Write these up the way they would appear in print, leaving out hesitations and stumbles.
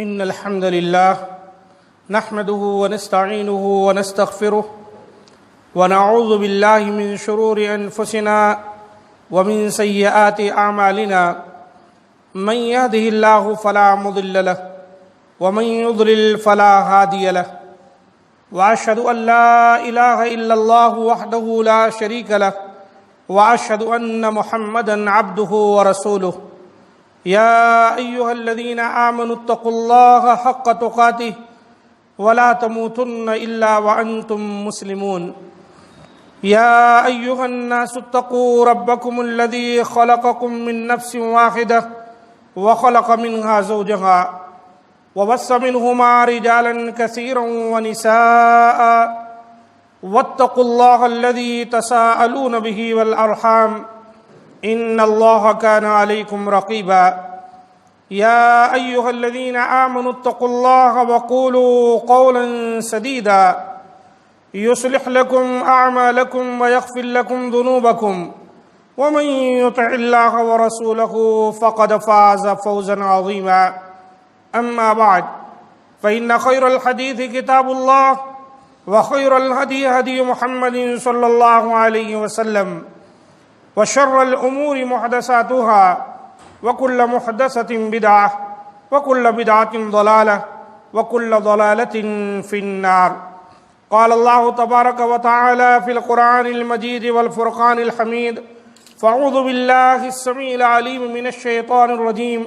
إن الحمد لله نحمده ونستعينه ونستغفره ونعوذ بالله من شرور أنفسنا ومن سيئات أعمالنا من يهده الله فلا مضل له ومن يضلل فلا هادي له وأشهد أن لا إله إلا الله وحده لا شريك له وأشهد أن محمدًا عبده ورسوله يا أيها الذين آمنوا اتقوا الله حق تقاته ولا تموتن إلا وأنتم مسلمون يا أيها الناس اتقوا ربكم الذي خلقكم من نفس واحدة وخلق منها زوجها وبث منهما رجالا كثيرا ونساء واتقوا الله الذي تساءلون به والأرحام إن الله كان عليكم رقيبا يا أيها الذين آمنوا اتقوا الله وقولوا قولا سديدا يصلح لكم أعمالكم ويغفر لكم ذنوبكم ومن يطع الله ورسوله فقد فاز فوزا عظيما أما بعد فإن خير الحديث كتاب الله وخير الهدي هدي محمد صلى الله عليه وسلم وشر الأمور محدثاتها وكل محدثة بدعة وكل بدعة ضلالة وكل ضلالة في النار. قال الله تبارك وتعالى في القرآن المجيد والفرقان الحميد: فأعوذ بالله السميع العليم من الشيطان الرجيم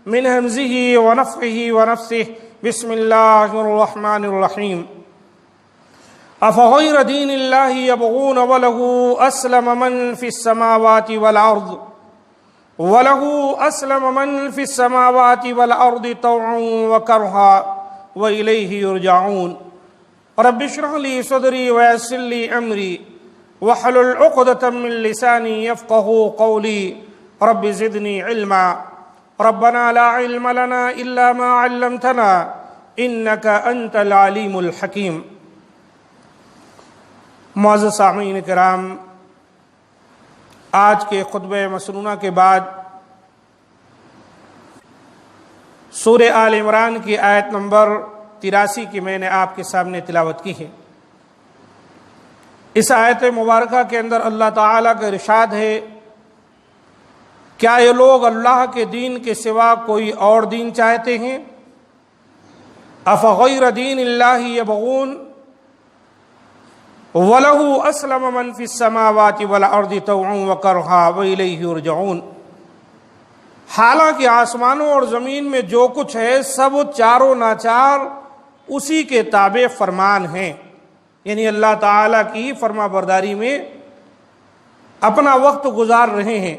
من همزه ونفخه ونفثه بسم الله الرحمن الرحيم. أفغير دين الله يبغون وله أسلم من في السماوات والأرض طوعا وكرها وإليه يرجعون. رب اشرح لي صدري ويسر لي أمري واحلل عقدة من لساني يفقهوا قولي رب زدني علما. ربنا لا علم لنا إلا ما علمتنا إنك أنت العليم الحكيم. معزز سامعین کرام، آج کے خطبہ مسنونہ کے بعد سورہ آل عمران کی آیت نمبر 83 کی میں نے آپ کے سامنے تلاوت کی ہے۔ اس آیت مبارکہ کے اندر اللہ تعالیٰ کا ارشاد ہے: کیا یہ لوگ اللہ کے دین کے سوا کوئی اور دین چاہتے ہیں؟ افغیر دین اللہ یبغون وَلَهُ أَسْلَمَ مَنْ فِي السَّمَاوَاتِ وَالْأَرْضِ طَوْعًا وَكَرْهًا وَإِلَيْهِ يُرْجَعُونَ۔ حالانکہ آسمانوں اور زمین میں جو کچھ ہے سب چاروں ناچار اسی کے تابع فرمان ہیں، یعنی اللہ تعالیٰ کی فرما برداری میں اپنا وقت گزار رہے ہیں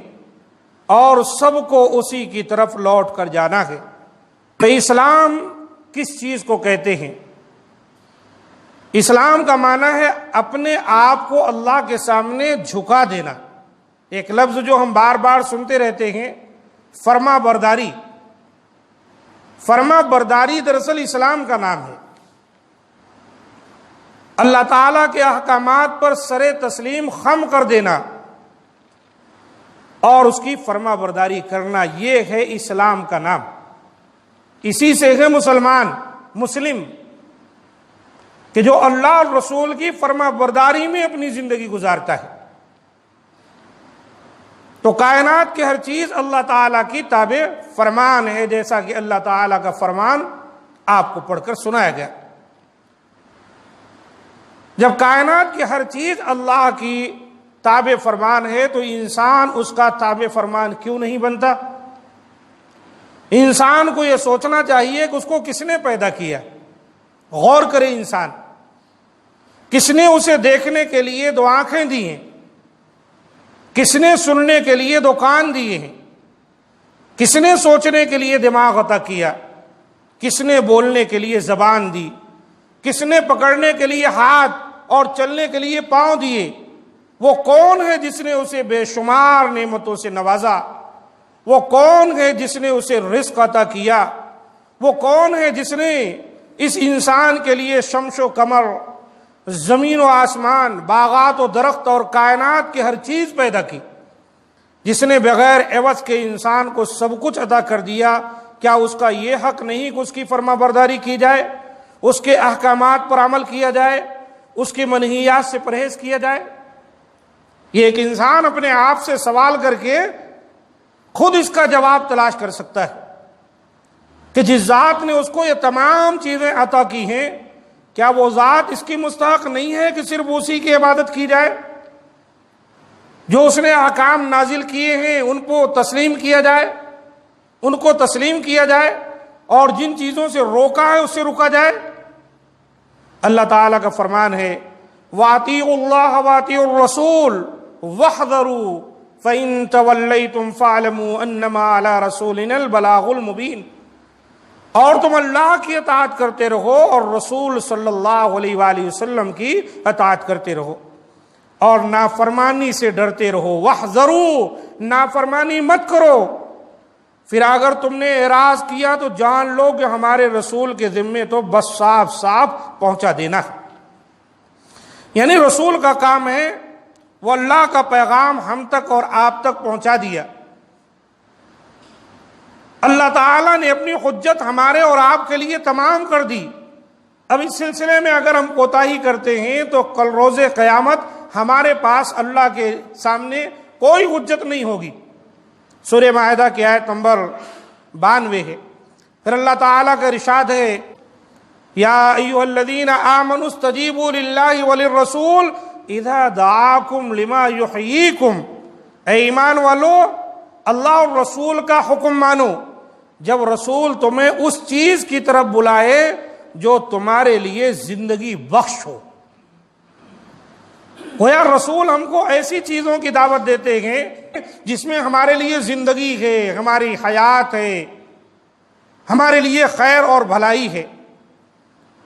اور سب کو اسی کی طرف لوٹ کر جانا ہے۔ تو اسلام کس چیز کو کہتے ہیں؟ اسلام کا معنی ہے اپنے آپ کو اللہ کے سامنے جھکا دینا۔ ایک لفظ جو ہم بار بار سنتے رہتے ہیں، فرما برداری۔ فرما برداری دراصل اسلام کا نام ہے۔ اللہ تعالیٰ کے احکامات پر سر تسلیم خم کر دینا اور اس کی فرما برداری کرنا، یہ ہے اسلام کا نام۔ اسی سے ہے مسلم، کہ جو اللہ اور رسول کی فرما برداری میں اپنی زندگی گزارتا ہے۔ تو کائنات کی ہر چیز اللہ تعالیٰ کی تابع فرمان ہے، جیسا کہ اللہ تعالیٰ کا فرمان آپ کو پڑھ کر سنایا گیا۔ جب کائنات کی ہر چیز اللہ کی تابع فرمان ہے تو انسان اس کا تابع فرمان کیوں نہیں بنتا؟ انسان کو یہ سوچنا چاہیے کہ اس کو کس نے پیدا کیا۔ غور کرے انسان، کس نے اسے دیکھنے کے لیے دو آنکھیں دی ہیں، کس نے سننے کے لیے دو کان دیے ہیں، کس نے سوچنے کے لیے دماغ عطا کیا، کس نے بولنے کے لیے زبان دی، کس نے پکڑنے کے لیے ہاتھ اور چلنے کے لیے پاؤں دیے۔ وہ کون ہے جس نے اسے بے شمار نعمتوں سے نوازا؟ وہ کون ہے جس نے اسے رزق عطا کیا؟ وہ کون ہے جس نے اس انسان کے لیے شمس و قمر، زمین و آسمان، باغات و درخت اور کائنات کی ہر چیز پیدا کی؟ جس نے بغیر عوض کے انسان کو سب کچھ عطا کر دیا، کیا اس کا یہ حق نہیں کہ اس کی فرما برداری کی جائے، اس کے احکامات پر عمل کیا جائے، اس کی منہیات سے پرہیز کیا جائے؟ یہ ایک انسان اپنے آپ سے سوال کر کے خود اس کا جواب تلاش کر سکتا ہے کہ جس ذات نے اس کو یہ تمام چیزیں عطا کی ہیں، کیا وہ ذات اس کی مستحق نہیں ہے کہ صرف اسی کی عبادت کی جائے؟ جو اس نے احکام نازل کیے ہیں ان کو تسلیم کیا جائے، ان کو تسلیم کیا جائے، اور جن چیزوں سے روکا ہے اس سے رکا جائے۔ اللہ تعالیٰ کا فرمان ہے وَأَطِيعُوا اللَّهَ وَأَطِيعُوا الرَّسُولَ وَاحْذَرُوا فَإِن تَوَلَّيْتُمْ فَاعْلَمُوا أَنَّمَا عَلَىٰ رَسُولِنَا الْبَلَاغُ الْمُبِينُ، اور تم اللہ کی اطاعت کرتے رہو اور رسول صلی اللہ علیہ وآلہ وسلم کی اطاعت کرتے رہو، اور نافرمانی سے ڈرتے رہو۔ وَاحْذَرُوا، نافرمانی مت کرو۔ پھر اگر تم نے اعراض کیا تو جان لو کہ ہمارے رسول کے ذمے تو بس صاف صاف پہنچا دینا ہے، یعنی رسول کا کام ہے وہ اللہ کا پیغام ہم تک اور آپ تک پہنچا دیا۔ اللہ تعالیٰ نے اپنی حجت ہمارے اور آپ کے لیے تمام کر دی۔ اب اس سلسلے میں اگر ہم کوتاہی کرتے ہیں تو کل روز قیامت ہمارے پاس اللہ کے سامنے کوئی حجت نہیں ہوگی۔ سورہ مائدہ کی آیت نمبر 92 ہے۔ پھر اللہ تعالیٰ کا ارشاد ہے یا ایھا الذین آمنوا استجیبوا للہ وللرسول اذا دعاکم لما یحییکم، اے ایمان والو اللہ اور رسول کا حکم مانو جب رسول تمہیں اس چیز کی طرف بلائے جو تمہارے لیے زندگی بخش ہو۔ گویا رسول ہم کو ایسی چیزوں کی دعوت دیتے ہیں جس میں ہمارے لیے زندگی ہے، ہماری حیات ہے، ہمارے لیے خیر اور بھلائی ہے۔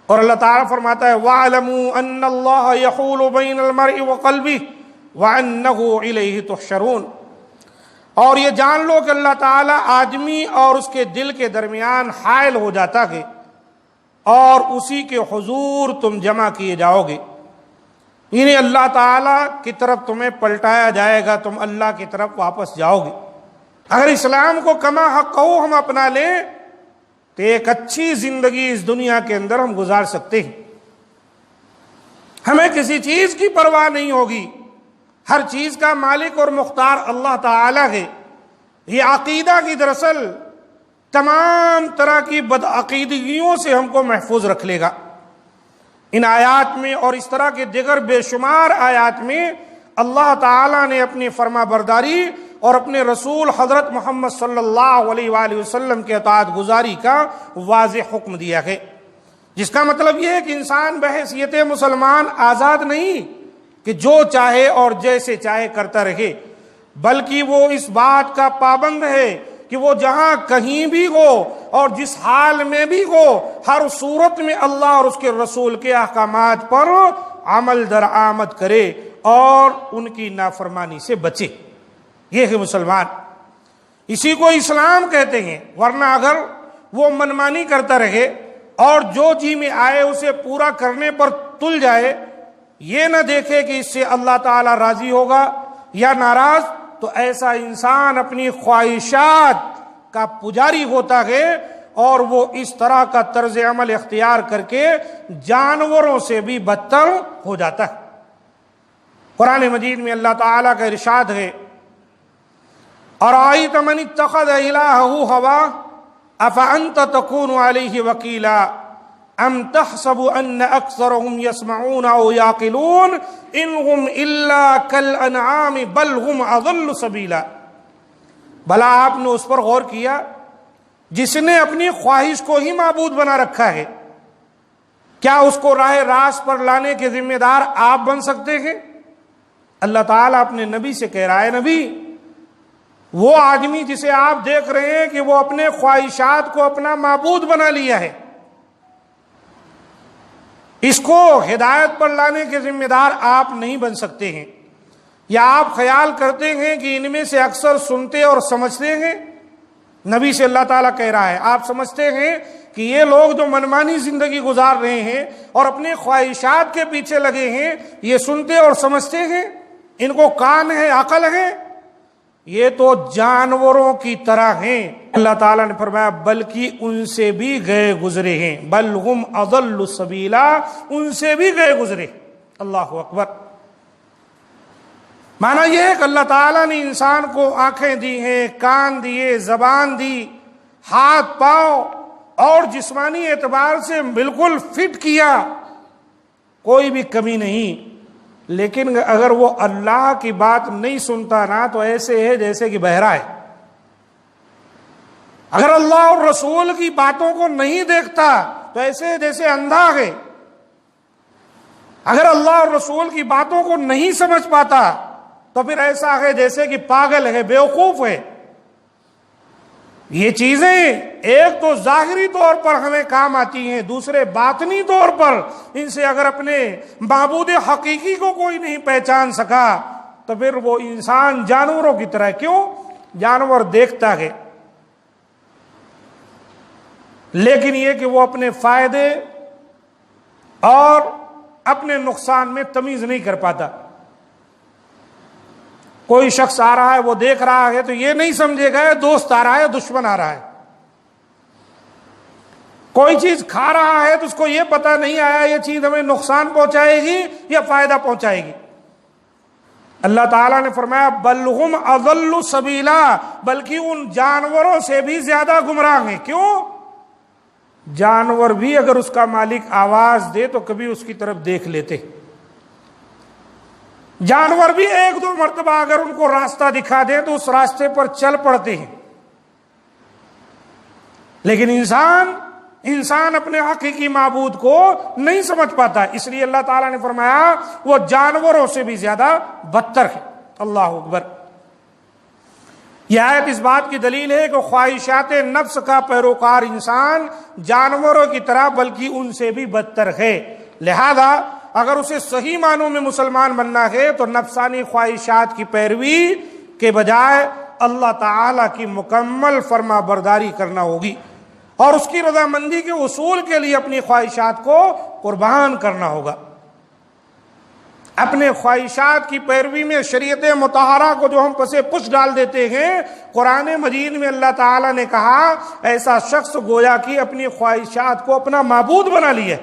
اور اللہ تعالیٰ فرماتا ہے وَاعْلَمُوا أَنَّ اللَّهَ يَحُولُ بَيْنَ الْمَرْءِ وَقَلْبِهِ وَأَنَّهُ إِلَيْهِ تُحْشَرُونَ، اور یہ جان لو کہ اللہ تعالیٰ آدمی اور اس کے دل کے درمیان حائل ہو جاتا ہے اور اسی کے حضور تم جمع کیے جاؤ گے، یعنی اللہ تعالیٰ کی طرف تمہیں پلٹایا جائے گا، تم اللہ کی طرف واپس جاؤ گے۔ اگر اسلام کو کما حق ہم اپنا لیں تو ایک اچھی زندگی اس دنیا کے اندر ہم گزار سکتے ہیں، ہمیں کسی چیز کی پرواہ نہیں ہوگی، ہر چیز کا مالک اور مختار اللہ تعالیٰ ہے۔ یہ عقیدہ کی دراصل تمام طرح کی بدعقیدگیوں سے ہم کو محفوظ رکھ لے گا۔ ان آیات میں اور اس طرح کے دیگر بے شمار آیات میں اللہ تعالیٰ نے اپنی فرما برداری اور اپنے رسول حضرت محمد صلی اللہ علیہ وآلہ وسلم کے اطاعت گزاری کا واضح حکم دیا ہے، جس کا مطلب یہ ہے کہ انسان بحیثیت مسلمان آزاد نہیں کہ جو چاہے اور جیسے چاہے کرتا رہے، بلکہ وہ اس بات کا پابند ہے کہ وہ جہاں کہیں بھی ہو اور جس حال میں بھی ہو ہر صورت میں اللہ اور اس کے رسول کے احکامات پر عمل درآمد کرے اور ان کی نافرمانی سے بچے۔ یہ ہے مسلمان، اسی کو اسلام کہتے ہیں۔ ورنہ اگر وہ منمانی کرتا رہے اور جو جی میں آئے اسے پورا کرنے پر تل جائے، یہ نہ دیکھے کہ اس سے اللہ تعالیٰ راضی ہوگا یا ناراض، تو ایسا انسان اپنی خواہشات کا پجاری ہوتا ہے اور وہ اس طرح کا طرز عمل اختیار کر کے جانوروں سے بھی بدتر ہو جاتا ہے۔ قرآن مجید میں اللہ تعالیٰ کا ارشاد ہے أَرَأَيْتَ مَنِ اتَّخَذَ إِلَٰهَهُ هَوَاهُ أَفَأَنْتَ تَكُونُ عَلَيْهِ وَكِيلًا أَمْ تَحْسَبُ أَنَّ أَكْثَرَهُمْ يَسْمَعُونَ أَوْ يَعْقِلُونَ إِنْ هُمْ إِلَّا كَالْأَنْعَامِ بَلْ هُمْ أَضَلُّ سَبِيلًا۔ بھلا آپ نے اس پر غور کیا جس نے اپنی خواہش کو ہی معبود بنا رکھا ہے، کیا اس کو راہ راست پر لانے کے ذمہ دار آپ بن سکتے ہیں؟ اللہ تعالیٰ اپنے نبی سے کہہ رہا ہے نبی، وہ آدمی جسے آپ دیکھ رہے ہیں کہ وہ اپنے خواہشات کو اپنا معبود بنا لیا ہے، اس کو ہدایت پر لانے کے ذمہ دار آپ نہیں بن سکتے ہیں۔ یا آپ خیال کرتے ہیں کہ ان میں سے اکثر سنتے اور سمجھتے ہیں؟ نبی سے اللہ تعالیٰ کہہ رہا ہے آپ سمجھتے ہیں کہ یہ لوگ جو منمانی زندگی گزار رہے ہیں اور اپنے خواہشات کے پیچھے لگے ہیں، یہ سنتے اور سمجھتے ہیں؟ ان کو کان ہے، عقل ہے؟ یہ تو جانوروں کی طرح ہیں۔ اللہ تعالیٰ نے فرمایا بلکہ ان سے بھی گئے گزرے ہیں، بل ہم اضل سبیلا، ان سے بھی گئے گزرے۔ اللہ اکبر۔ معنی یہ ہے کہ اللہ تعالیٰ نے انسان کو آنکھیں دی ہیں، کان دیے، زبان دی، ہاتھ پاؤں اور جسمانی اعتبار سے بالکل فٹ کیا، کوئی بھی کمی نہیں، لیکن اگر وہ اللہ کی بات نہیں سنتا نا تو ایسے ہے جیسے کہ بہرا ہے۔ اگر اللہ اور رسول کی باتوں کو نہیں دیکھتا تو ایسے ہے جیسے اندھا ہے۔ اگر اللہ اور رسول کی باتوں کو نہیں سمجھ پاتا تو پھر ایسا ہے جیسے کہ پاگل ہے، بیوقوف ہے۔ یہ چیزیں ایک تو ظاہری طور پر ہمیں کام آتی ہیں، دوسرے باطنی طور پر ان سے اگر اپنے معبود حقیقی کو کوئی نہیں پہچان سکا تو پھر وہ انسان جانوروں کی طرح۔ کیوں؟ جانور دیکھتا ہے لیکن یہ کہ وہ اپنے فائدے اور اپنے نقصان میں تمیز نہیں کر پاتا۔ کوئی شخص آ رہا ہے، وہ دیکھ رہا ہے تو یہ نہیں سمجھے گا دوست آ رہا ہے دشمن آ رہا ہے۔ کوئی چیز کھا رہا ہے تو اس کو یہ پتہ نہیں آیا یہ چیز ہمیں نقصان پہنچائے گی یا فائدہ پہنچائے گی۔ اللہ تعالیٰ نے فرمایا بل ہم اضل سبیلا، بلکہ ان جانوروں سے بھی زیادہ گمراہ ہیں۔ کیوں؟ جانور بھی اگر اس کا مالک آواز دے تو کبھی اس کی طرف دیکھ لیتے، جانور بھی ایک دو مرتبہ اگر ان کو راستہ دکھا دیں تو اس راستے پر چل پڑتے ہیں، لیکن انسان اپنے حقیقی معبود کو نہیں سمجھ پاتا، اس لیے اللہ تعالیٰ نے فرمایا وہ جانوروں سے بھی زیادہ بدتر ہے۔ اللہ اکبر۔ یہ آیت اس بات کی دلیل ہے کہ خواہشات نفس کا پیروکار انسان جانوروں کی طرح بلکہ ان سے بھی بدتر ہے، لہذا اگر اسے صحیح معنوں میں مسلمان بننا ہے تو نفسانی خواہشات کی پیروی کے بجائے اللہ تعالیٰ کی مکمل فرما برداری کرنا ہوگی اور اس کی رضامندی کے اصول کے لیے اپنی خواہشات کو قربان کرنا ہوگا۔ اپنے خواہشات کی پیروی میں شریعت مطہرہ کو جو ہم پسے پش ڈال دیتے ہیں، قرآن مجید میں اللہ تعالیٰ نے کہا ایسا شخص گویا کہ اپنی خواہشات کو اپنا معبود بنا لیا۔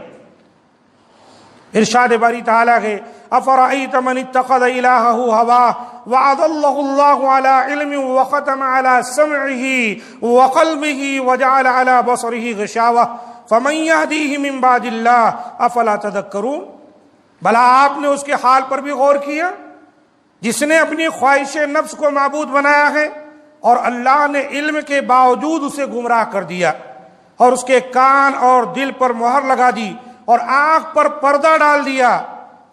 ارشاد باری تعالیٰ ہے افرأیت من اتخذ الہہ ہواہ وأضلہ اللہ علی علم وختم علی سمعہ وقلبہ وجعل علی بصرہ غشاوہ فمن یہدیہ من بعد اللہ افلا تذکرون۔ بھلا آپ نے اس کے حال پر بھی غور کیا جس نے اپنی خواہش نفس کو معبود بنایا ہے اور اللہ نے علم کے باوجود اسے گمراہ کر دیا اور اس کے کان اور دل پر مہر لگا دی اور آنکھ پر پردہ ڈال دیا۔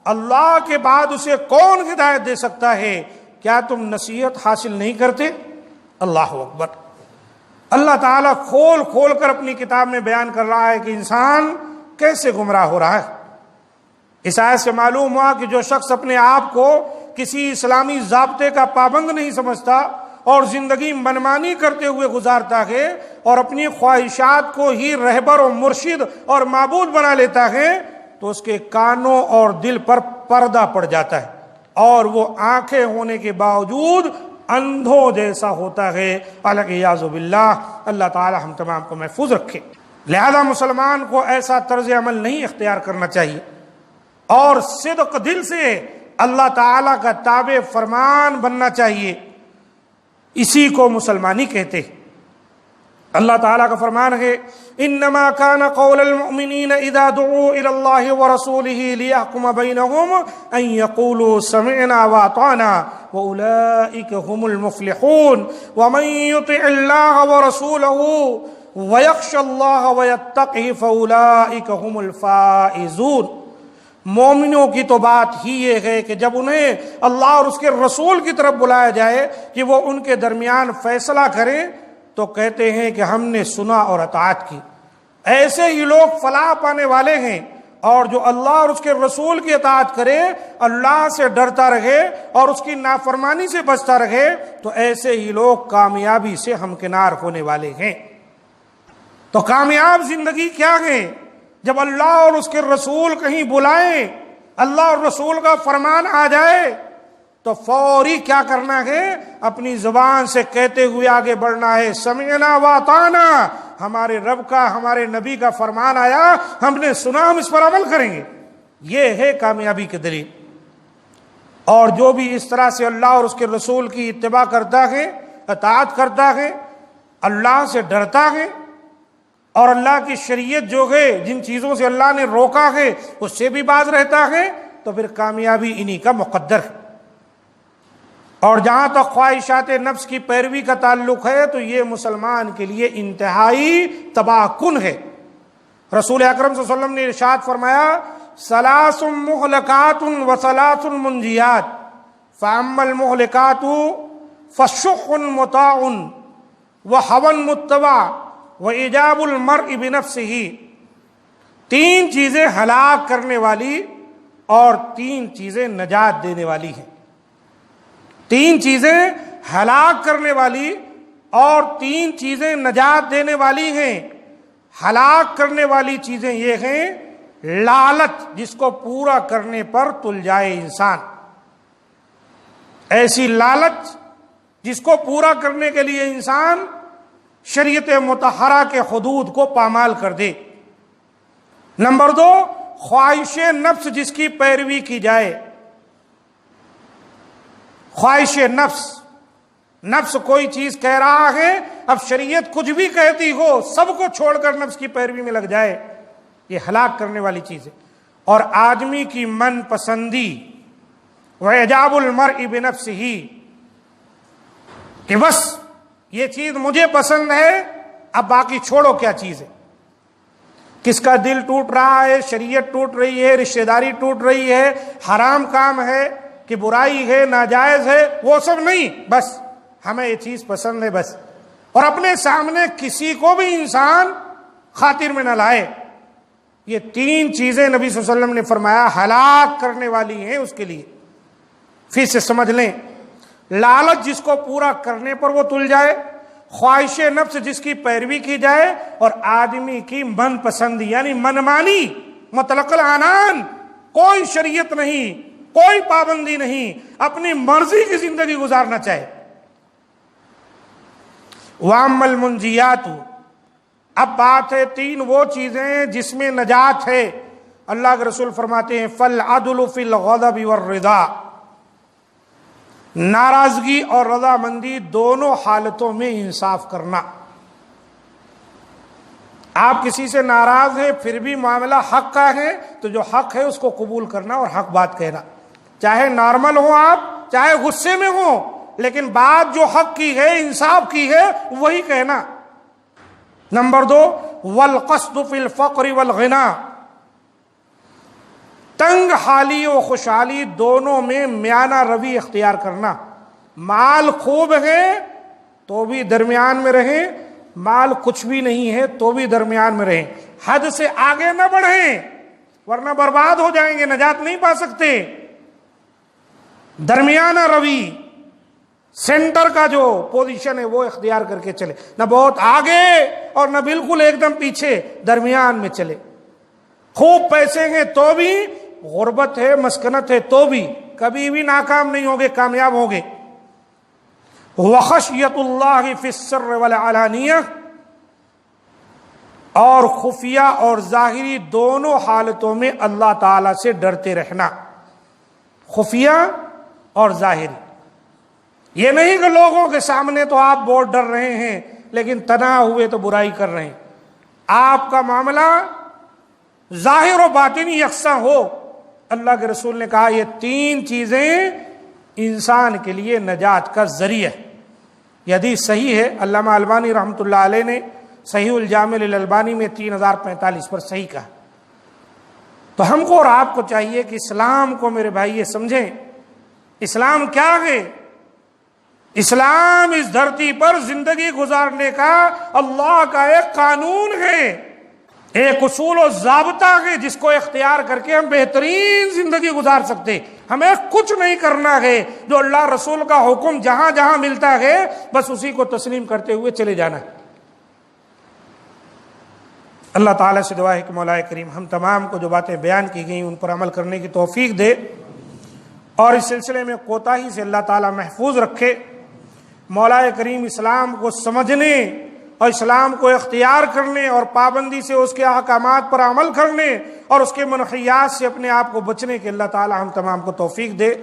اللہ کے بعد اسے کون ہدایت دے سکتا ہے؟ کیا تم نصیحت حاصل نہیں کرتے؟ اللہ اکبر۔ اللہ تعالیٰ کھول کھول کر اپنی کتاب میں بیان کر رہا ہے کہ انسان کیسے گمراہ ہو رہا ہے۔ اس آیت سے معلوم ہوا کہ جو شخص اپنے آپ کو کسی اسلامی ضابطے کا پابند نہیں سمجھتا اور زندگی منمانی کرتے ہوئے گزارتا ہے اور اپنی خواہشات کو ہی رہبر و مرشد اور معبود بنا لیتا ہے تو اس کے کانوں اور دل پر پردہ پڑ جاتا ہے اور وہ آنکھیں ہونے کے باوجود اندھوں جیسا ہوتا ہے۔ الیاذ باللہ، اللہ تعالی ہم تمام کو محفوظ رکھے۔ لہذا مسلمان کو ایسا طرز عمل نہیں اختیار کرنا چاہیے اور صدق دل سے اللہ تعالیٰ کا تابع فرمان بننا چاہیے، اسی کو مسلمانی کہتے ہیں۔ اللہ تعالیٰ کا فرمان ہے انما كان قول المؤمنین اذا دعوا الى اللہ ورسولہ لیحکم بینہم ان یقولوا سمعنا واطعنا واولئک هم المفلحون ومن یطع اللہ ورسولہ ویخشى اللہ ویتقہ فاولئک هم الفائزون۔ مومنوں کی تو بات ہی یہ ہے کہ جب انہیں اللہ اور اس کے رسول کی طرف بلایا جائے کہ وہ ان کے درمیان فیصلہ کریں تو کہتے ہیں کہ ہم نے سنا اور اطاعت کی۔ ایسے ہی لوگ فلاح پانے والے ہیں، اور جو اللہ اور اس کے رسول کی اطاعت کرے، اللہ سے ڈرتا رہے اور اس کی نافرمانی سے بچتا رہے، تو ایسے ہی لوگ کامیابی سے ہمکنار ہونے والے ہیں۔ تو کامیاب زندگی کیا ہے؟ جب اللہ اور اس کے رسول کہیں بلائیں، اللہ اور رسول کا فرمان آ جائے تو فوری کیا کرنا ہے؟ اپنی زبان سے کہتے ہوئے آگے بڑھنا ہے، سمعنا واطعنا، ہمارے رب کا، ہمارے نبی کا فرمان آیا، ہم نے سنا، ہم اس پر عمل کریں گے۔ یہ ہے کامیابی کی دلیل۔ اور جو بھی اس طرح سے اللہ اور اس کے رسول کی اتباع کرتا ہے، اطاعت کرتا ہے، اللہ سے ڈرتا ہے، اور اللہ کی شریعت جو ہے، جن چیزوں سے اللہ نے روکا ہے اس سے بھی باز رہتا ہے، تو پھر کامیابی انہی کا مقدر ہے۔ اور جہاں تک خواہشات نفس کی پیروی کا تعلق ہے تو یہ مسلمان کے لیے انتہائی تباہ کن ہے۔ رسول اکرم صلی اللہ علیہ وسلم نے ارشاد فرمایا، ثلاث مہلکات و ثلاث منجیات، فاما المہلکات فشح مطاع وہوى متبع وإجاب المرء بنفسه، تین چیزیں ہلاک کرنے والی اور تین چیزیں نجات دینے والی ہیں۔ تین چیزیں ہلاک کرنے والی اور تین چیزیں نجات دینے والی ہیں۔ ہلاک کرنے والی چیزیں یہ ہیں، لالچ جس کو پورا کرنے پر تل جائے انسان، ایسی لالچ جس کو پورا کرنے کے لیے انسان شریعت مطہرہ کے حدود کو پامال کر دے۔ نمبر 2، خواہش نفس جس کی پیروی کی جائے۔ خواہش نفس کوئی چیز کہہ رہا ہے، اب شریعت کچھ بھی کہتی ہو سب کو چھوڑ کر نفس کی پیروی میں لگ جائے، یہ ہلاک کرنے والی چیز ہے۔ اور آدمی کی من پسندی، وَإِعْجَابُ الْمَرْءِ بِنَفْسِهِ، کہ بس یہ چیز مجھے پسند ہے، اب باقی چھوڑو کیا چیز ہے۔ کس کا دل ٹوٹ رہا ہے، شریعت ٹوٹ رہی ہے، رشتہ داری ٹوٹ رہی ہے، حرام کام ہے کہ برائی ہے، ناجائز ہے، وہ سب نہیں، بس ہمیں یہ چیز پسند ہے بس۔ اور اپنے سامنے کسی کو بھی انسان خاطر میں نہ لائے۔ یہ تین چیزیں نبی صلی اللہ علیہ وسلم نے فرمایا ہلاک کرنے والی ہیں اس کے لیے۔ پھر سے سمجھ لیں، لالچ جس کو پورا کرنے پر وہ تل جائے، خواہش نفس جس کی پیروی کی جائے، اور آدمی کی من پسندی یعنی منمانی، مطلق العنان، کوئی شریعت نہیں، کوئی پابندی نہیں، اپنی مرضی کی زندگی گزارنا چاہے۔ وَأَمَّا الْمُنْجِيَاتُ، اب بات ہے تین وہ چیزیں جس میں نجات ہے۔ اللہ کے رسول فرماتے ہیں فَالْعَدْلُ فِي الْغَضَبِ وَالرِّضَا، ناراضگی اور رضامندی دونوں حالتوں میں انصاف کرنا۔ آپ کسی سے ناراض ہیں پھر بھی معاملہ حق کا ہے تو جو حق ہے اس کو قبول کرنا اور حق بات کہنا، چاہے نارمل ہو آپ، چاہے غصے میں ہو، لیکن بات جو حق کی ہے، انصاف کی ہے، وہی کہنا۔ نمبر 2، والقصد فی الفقر والغنا، تنگ حالی و خوشحالی دونوں میں میانہ روی اختیار کرنا۔ مال خوب ہے تو بھی درمیان میں رہیں، مال کچھ بھی نہیں ہے تو بھی درمیان میں رہیں، حد سے آگے نہ بڑھیں ورنہ برباد ہو جائیں گے، نجات نہیں پا سکتے۔ درمیانہ روی، سینٹر کا جو پوزیشن ہے وہ اختیار کر کے چلے، نہ بہت آگے اور نہ بالکل ایک دم پیچھے، درمیان میں چلے۔ خوب پیسے ہیں تو بھی، غربت ہے، مسکنت ہے تو بھی، کبھی بھی ناکام نہیں ہوگے، کامیاب ہوگے۔ وَخَشْيَةُ اللَّهِ فِي السِّرِّ وَالْعَلَانِيَةِ، اور خفیہ اور ظاہری دونوں حالتوں میں اللہ تعالی سے ڈرتے رہنا۔ خفیہ اور ظاہری، یہ نہیں کہ لوگوں کے سامنے تو آپ بہت ڈر رہے ہیں لیکن تنہا ہوئے تو برائی کر رہے ہیں۔ آپ کا معاملہ ظاہر و باطنی یکساں ہو۔ اللہ کے رسول نے کہا یہ تین چیزیں انسان کے لیے نجات کا ذریعہ ہے۔ یہ حدیث صحیح ہے، علامہ البانی رحمۃ اللہ علیہ نے صحیح الجامع للالبانی میں 3045 پر صحیح کہا۔ تو ہم کو اور آپ کو چاہیے کہ اسلام کو میرے بھائی یہ سمجھیں، اسلام کیا ہے؟ اسلام اس دھرتی پر زندگی گزارنے کا اللہ کا ایک قانون ہے، ایک اصول و ضابطہ ہے جس کو اختیار کر کے ہم بہترین زندگی گزار سکتے۔ ہمیں کچھ نہیں کرنا ہے، جو اللہ رسول کا حکم جہاں جہاں ملتا ہے بس اسی کو تسلیم کرتے ہوئے چلے جانا ہے۔ اللہ تعالیٰ سے دعا ہے کہ مولا کریم ہم تمام کو جو باتیں بیان کی گئیں ان پر عمل کرنے کی توفیق دے، اور اس سلسلے میں کوتاہی سے اللہ تعالیٰ محفوظ رکھے۔ مولا کریم اسلام کو سمجھنے اور اسلام کو اختیار کرنے اور پابندی سے اس کے احکامات پر عمل کرنے اور اس کے منحیات سے اپنے آپ کو بچنے کے اللہ تعالیٰ ہم تمام کو توفیق دے۔